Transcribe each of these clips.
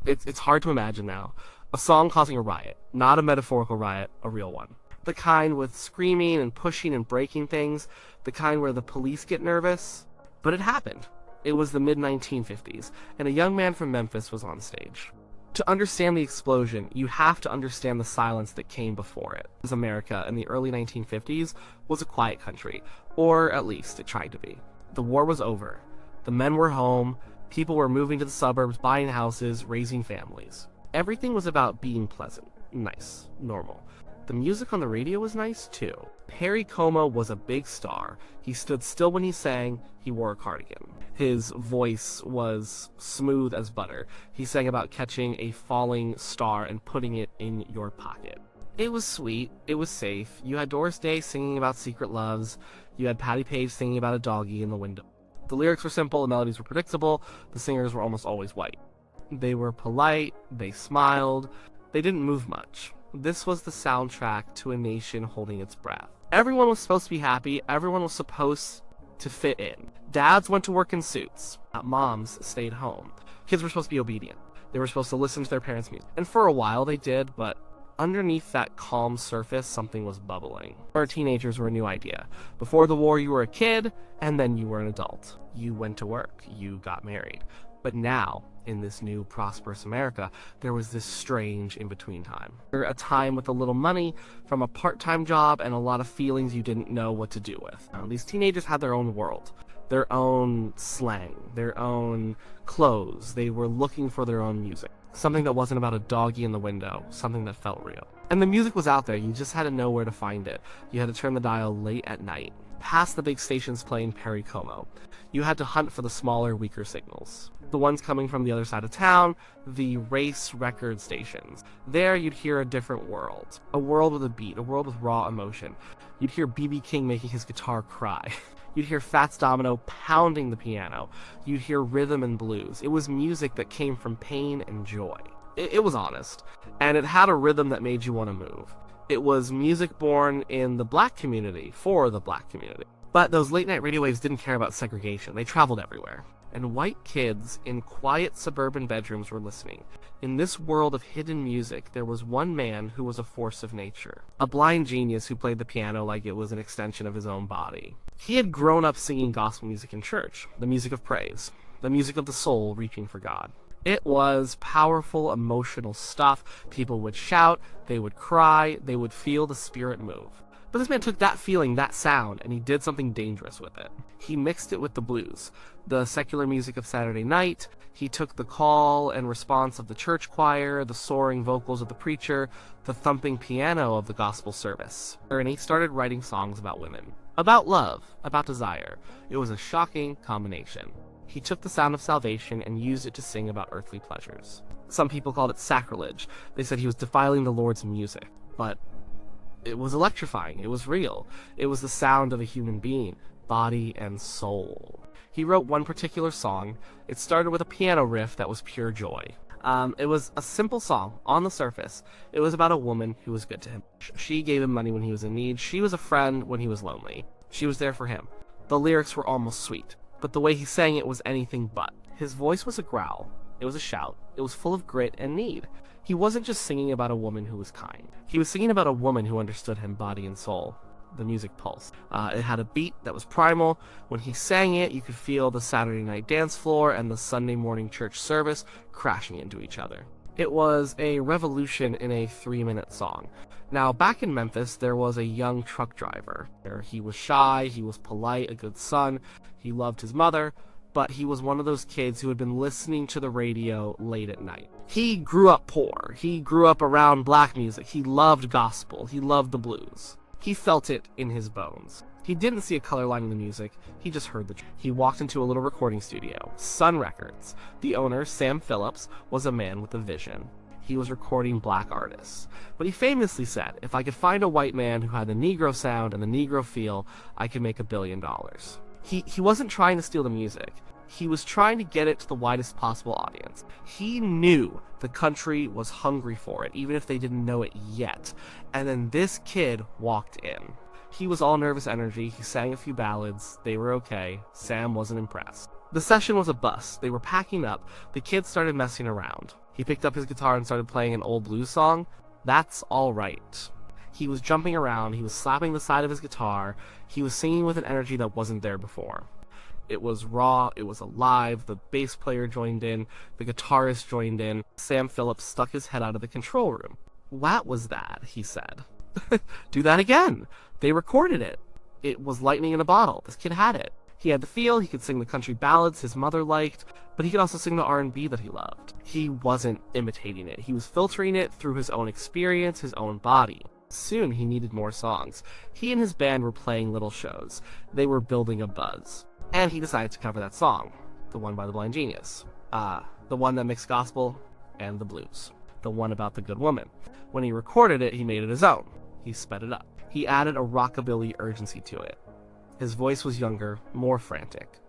It's hard to imagine now. A song causing a riot, not a metaphorical riot, a real one. The kind with screaming and pushing and breaking things, the kind where the police get nervous. But it happened. It was the mid-1950s, and a young man from Memphis was on stage. To understand the explosion, you have to understand the silence that came before it. As America in the early 1950s was a quiet country, or at least it tried to be. The war was over. The men were home, people were moving to the suburbs, buying houses, raising families. Everything was about being pleasant, nice, normal. The music on the radio was nice too. Perry Como was a big star. He stood still when he sang, he wore a cardigan. His voice was smooth as butter. He sang about catching a falling star and putting it in your pocket. It was sweet, it was safe. You had Doris Day singing about secret loves. You had Patti Page singing about a doggy in the window. The lyrics were simple, the melodies were predictable, the singers were almost always white. They were polite, they smiled, they didn't move much. This was the soundtrack to a nation holding its breath. Everyone was supposed to be happy, everyone was supposed to fit in. Dads went to work in suits, moms stayed home. Kids were supposed to be obedient. They were supposed to listen to their parents' music. And for a while they did, but underneath that calm surface, something was bubbling. Our teenagers were a new idea. Before the war, you were a kid, and then you were an adult. You went to work, you got married. But now, in this new prosperous America, there was this strange in-between time. A time with a little money from a part-time job and a lot of feelings you didn't know what to do with. These teenagers had their own world, their own slang, their own clothes. They were looking for their own music. Something that wasn't about a doggy in the window, something that felt real. And the music was out there, you just had to know where to find it. You had to turn the dial late at night, past the big stations playing Perry Como. You had to hunt for the smaller, weaker signals. The ones coming from the other side of town, the race record stations. There you'd hear a different world. A world with a beat, a world with raw emotion. You'd hear B.B. King making his guitar cry. You'd hear Fats Domino pounding the piano. You'd hear rhythm and blues. It was music that came from pain and joy. It was honest, and it had a rhythm that made you want to move. It was music born in the black community, for the black community. But those late-night radio waves didn't care about segregation. They traveled everywhere. And white kids in quiet suburban bedrooms were listening. In this world of hidden music, there was one man who was a force of nature. A blind genius who played the piano like it was an extension of his own body. He had grown up singing gospel music in church, the music of praise, the music of the soul reaching for God. It was powerful, emotional stuff. People would shout, they would cry, they would feel the spirit move. But this man took that feeling, that sound, and he did something dangerous with it. He mixed it with the blues, the secular music of Saturday night. He took the call and response of the church choir, the soaring vocals of the preacher, the thumping piano of the gospel service. And he started writing songs about women, about love, about desire. It was a shocking combination. He took the sound of salvation and used it to sing about earthly pleasures. Some people called it sacrilege. They said he was defiling the Lord's music. But it was electrifying. It was real. It was the sound of a human being, body and soul. He wrote one particular song. It started with a piano riff that was pure joy. It was a simple song on the surface. It was about a woman who was good to him. She gave him money when he was in need. She was a friend when he was lonely. She was there for him. The lyrics were almost sweet, but the way he sang it was anything but. His voice was a growl. It was a shout. It was full of grit and need. He wasn't just singing about a woman who was kind. He was singing about a woman who understood him body and soul. The music pulsed. It had a beat that was primal. When he sang it, you could feel the Saturday night dance floor and the Sunday morning church service crashing into each other. It was a revolution in a 3-minute song. Now, back in Memphis, there was a young truck driver. He was shy, he was polite, a good son, he loved his mother, but he was one of those kids who had been listening to the radio late at night. He grew up poor. He grew up around black music. He loved gospel. He loved the blues. He felt it in his bones. He didn't see a color line in the music. He just heard the truth. He walked into a little recording studio, Sun Records. The owner, Sam Phillips, was a man with a vision. He was recording black artists. But he famously said, if I could find a white man who had the Negro sound and the Negro feel, I could make $1 billion. He wasn't trying to steal the music. He was trying to get it to the widest possible audience. He knew the country was hungry for it, even if they didn't know it yet. And then this kid walked in. He was all nervous energy. He sang a few ballads. They were okay. Sam wasn't impressed. The session was a bust. They were packing up. The kids started messing around. He picked up his guitar and started playing an old blues song. That's all right. He was jumping around. He was slapping the side of his guitar. He was singing with an energy that wasn't there before. It was raw. It was alive. The bass player joined in. The guitarist joined in. Sam Phillips stuck his head out of the control room. "What was that?" he said. "Do that again." They recorded it. It was lightning in a bottle. This kid had it. He had the feel. He could sing the country ballads his mother liked, but he could also sing the R&B that he loved. He wasn't imitating it. He was filtering it through his own experience, his own body. Soon he needed more songs. He and his band were playing little shows. They were building a buzz. And he decided to cover that song, the one by the Blind Genius. The one that mixed gospel and the blues. The one about the good woman. When he recorded it, he made it his own. He sped it up. He added a rockabilly urgency to it. His voice was younger, more frantic,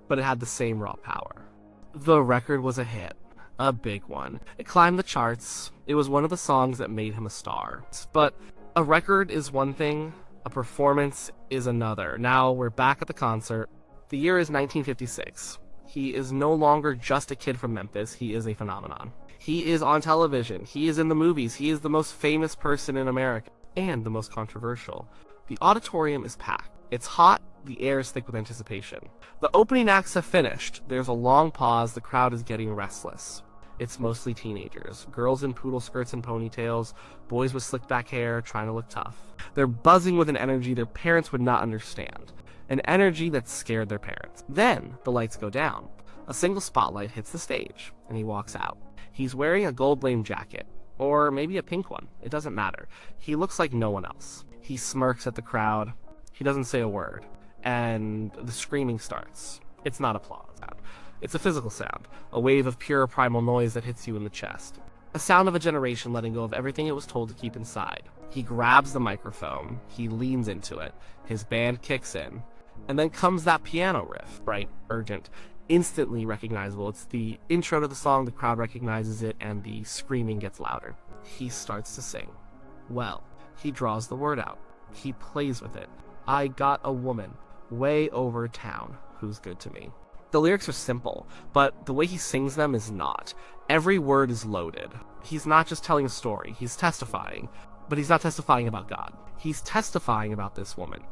but it had the same raw power. The record was a hit, a big one. It climbed the charts. It was one of the songs that made him a star. But a record is one thing, a performance is another. Now we're back at the concert. The year is 1956. He is no longer just a kid from Memphis. He is a phenomenon. He is on television. He is in the movies. He is the most famous person in America, and the most controversial. The auditorium is packed. It's hot. The air is thick with anticipation. The opening acts have finished. There's a long pause. The crowd is getting restless. It's mostly teenagers. Girls in poodle skirts and ponytails. Boys with slicked back hair trying to look tough. They're buzzing with an energy their parents would not understand. An energy that scared their parents. Then the lights go down. A single spotlight hits the stage, and he walks out. He's wearing a gold-lame jacket. Or maybe a pink one. It doesn't matter. He looks like no one else. He smirks at the crowd. He doesn't say a word. And the screaming starts. It's not applause. It's a physical sound. A wave of pure primal noise that hits you in the chest. A sound of a generation letting go of everything it was told to keep inside. He grabs the microphone. He leans into it. His band kicks in. And then comes that piano riff. Bright, urgent, instantly recognizable. It's the intro to the song. The crowd recognizes it, and the screaming gets louder. He starts to sing. Well, he draws the word out. He plays with it. "I got a woman way over town who's good to me." The lyrics are simple, but the way he sings them is not. Every word is loaded. He's not just telling a story, he's testifying. But he's not testifying about God. He's testifying about this woman.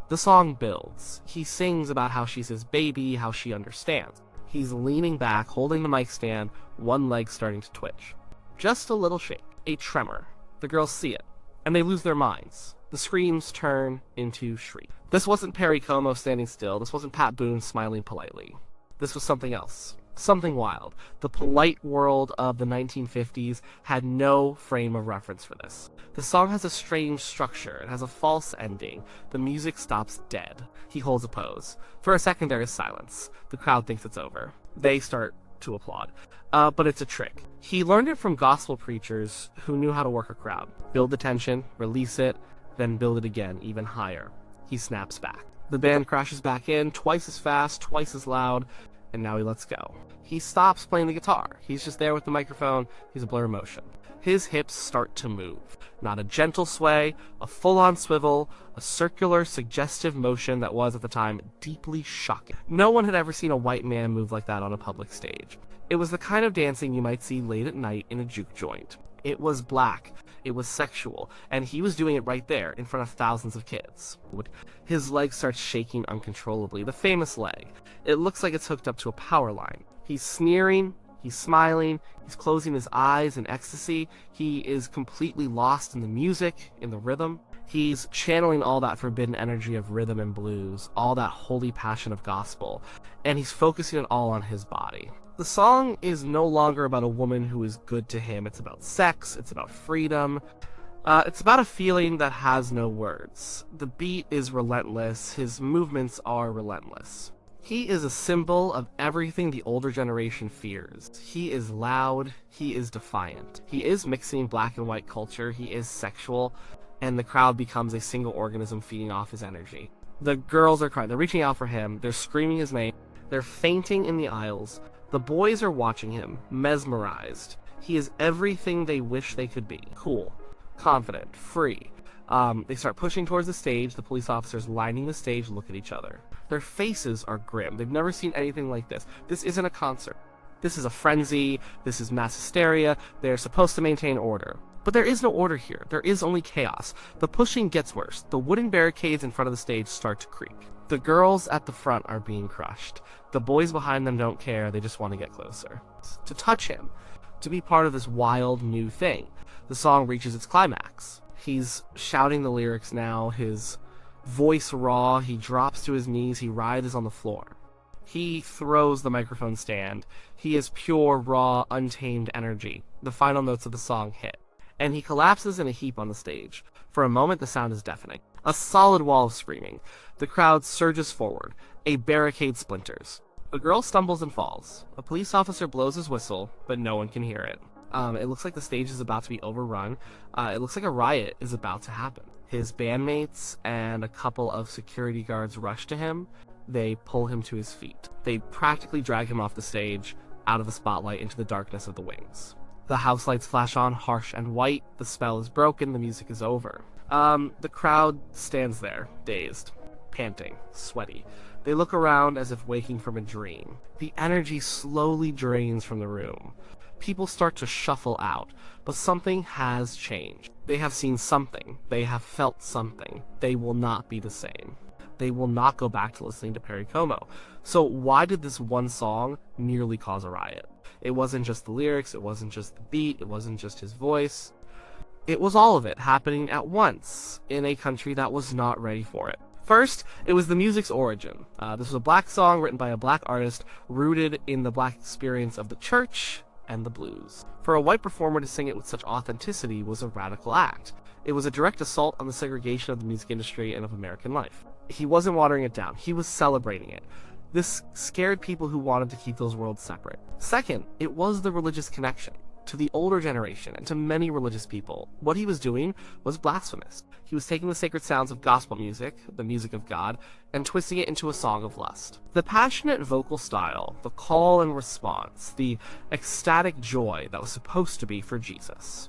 The song builds. He sings about how she's his baby, how she understands. He's leaning back, holding the mic stand, one leg starting to twitch. Just a little shake, a tremor. The girls see it, and they lose their minds. The screams turn into shrieks. This wasn't Perry Como standing still. This wasn't Pat Boone smiling politely. This was something else. Something wild. The polite world of the 1950s had no frame of reference for this. The song has a strange structure. It has a false ending. The music stops dead. He holds a pose. For a second there is silence. The crowd thinks it's over. They start to applaud. But it's a trick. He learned it from gospel preachers who knew how to work a crowd. Build the tension, release it, then build it again, even higher. He snaps back. The band crashes back in, twice as fast, twice as loud, and now he lets go. He stops playing the guitar. He's just there with the microphone. He's a blur of motion. His hips start to move. Not a gentle sway, a full-on swivel, a circular, suggestive motion that was, at the time, deeply shocking. No one had ever seen a white man move like that on a public stage. It was the kind of dancing you might see late at night in a juke joint. It was black. It was sexual, and he was doing it right there, in front of thousands of kids. His leg starts shaking uncontrollably, the famous leg. It looks like it's hooked up to a power line. He's sneering, he's smiling, he's closing his eyes in ecstasy. He is completely lost in the music, in the rhythm. He's channeling all that forbidden energy of rhythm and blues, all that holy passion of gospel, and he's focusing it all on his body. The song is no longer about a woman who is good to him. It's about sex. It's about freedom. It's about a feeling that has no words. The beat is relentless. His movements are relentless. He is a symbol of everything the older generation fears. He is loud. He is defiant. He is mixing black and white culture. He is sexual. And the crowd becomes a single organism feeding off his energy. The girls are crying. They're reaching out for him. They're screaming his name. They're fainting in the aisles. The boys are watching him, mesmerized. He is everything they wish they could be. Cool, confident, free. They start pushing towards the stage. The police officers lining the stage look at each other. Their faces are grim. They've never seen anything like this. This isn't a concert. This is a frenzy. This is mass hysteria. They're supposed to maintain order. But there is no order here. There is only chaos. The pushing gets worse. The wooden barricades in front of the stage start to creak. The girls at the front are being crushed. The boys behind them don't care. They just want to get closer. To touch him. To be part of this wild new thing. The song reaches its climax. He's shouting the lyrics now. His voice raw. He drops to his knees. He writhes on the floor. He throws the microphone stand. He is pure, raw, untamed energy. The final notes of the song hit. And he collapses in a heap on the stage. For a moment, the sound is deafening. A solid wall of screaming. The crowd surges forward. A barricade splinters. A girl stumbles and falls. A police officer blows his whistle, but no one can hear it. It looks like the stage is about to be overrun. It looks like a riot is about to happen. His bandmates and a couple of security guards rush to him. They pull him to his feet. They practically drag him off the stage, out of the spotlight, into the darkness of the wings. The house lights flash on, harsh and white. The spell is broken. The music is over. The crowd stands there, dazed, panting, sweaty. They look around as if waking from a dream. The energy slowly drains from the room. People start to shuffle out, but something has changed. They have seen something. They have felt something. They will not be the same. They will not go back to listening to Perry Como. So why did this one song nearly cause a riot? It wasn't just the lyrics, it wasn't just the beat, it wasn't just his voice. It was all of it happening at once in a country that was not ready for it. First, it was the music's origin. This was a black song written by a black artist rooted in the black experience of the church and the blues. For a white performer to sing it with such authenticity was a radical act. It was a direct assault on the segregation of the music industry and of American life. He wasn't watering it down, he was celebrating it. This scared people who wanted to keep those worlds separate. Second, it was the religious connection. To the older generation and to many religious people, what he was doing was blasphemous. He was taking the sacred sounds of gospel music, the music of God, and twisting it into a song of lust. The passionate vocal style, the call and response, the ecstatic joy that was supposed to be for Jesus.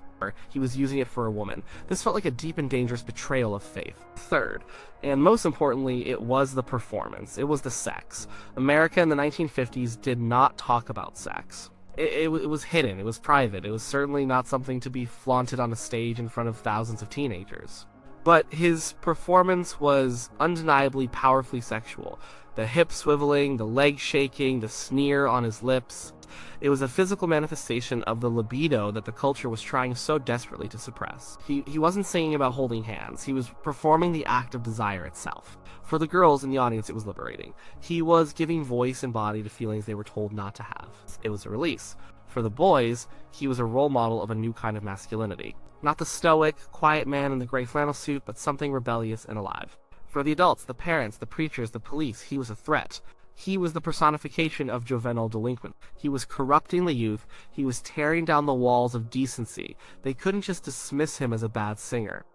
He was using it for a woman. This felt like a deep and dangerous betrayal of faith. Third, and most importantly, it was the performance. It was the sex. America in the 1950s did not talk about sex. It was hidden, it was private, it was certainly not something to be flaunted on a stage in front of thousands of teenagers. But his performance was undeniably powerfully sexual. The hip swiveling, the leg shaking, the sneer on his lips. It was a physical manifestation of the libido that the culture was trying so desperately to suppress. He wasn't singing about holding hands, he was performing the act of desire itself. For the girls in the audience, it was liberating. He was giving voice and body to feelings they were told not to have. It was a release. For the boys, he was a role model of a new kind of masculinity. Not the stoic, quiet man in the gray flannel suit, but something rebellious and alive. For the adults, the parents, the preachers, the police, he was a threat. He was the personification of juvenile delinquent. He was corrupting the youth. He was tearing down the walls of decency. They couldn't just dismiss him as a bad singer.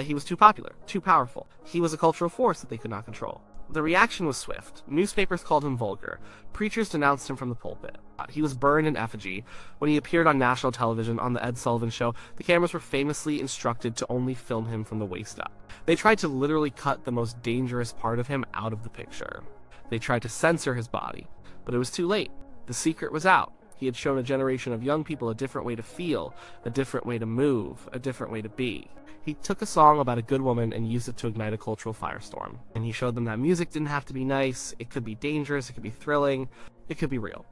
He was too popular, too powerful. He was a cultural force that they could not control. The reaction was swift. Newspapers called him vulgar. Preachers denounced him from the pulpit. He was burned in effigy. When he appeared on national television on the Ed Sullivan Show, the cameras were famously instructed to only film him from the waist up. They tried to literally cut the most dangerous part of him out of the picture. They tried to censor his body, but it was too late. The secret was out. He had shown a generation of young people a different way to feel, a different way to move, a different way to be. He took a song about a good woman and used it to ignite a cultural firestorm. And he showed them that music didn't have to be nice, it could be dangerous, it could be thrilling, it could be real.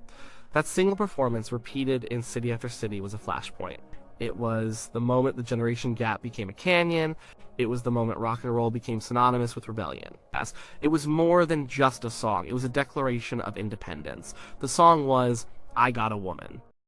That single performance, repeated in city after city, was a flashpoint. It was the moment the generation gap became a canyon. It was the moment rock and roll became synonymous with rebellion. It was more than just a song. It was a declaration of independence. The song was, "I Got a Woman."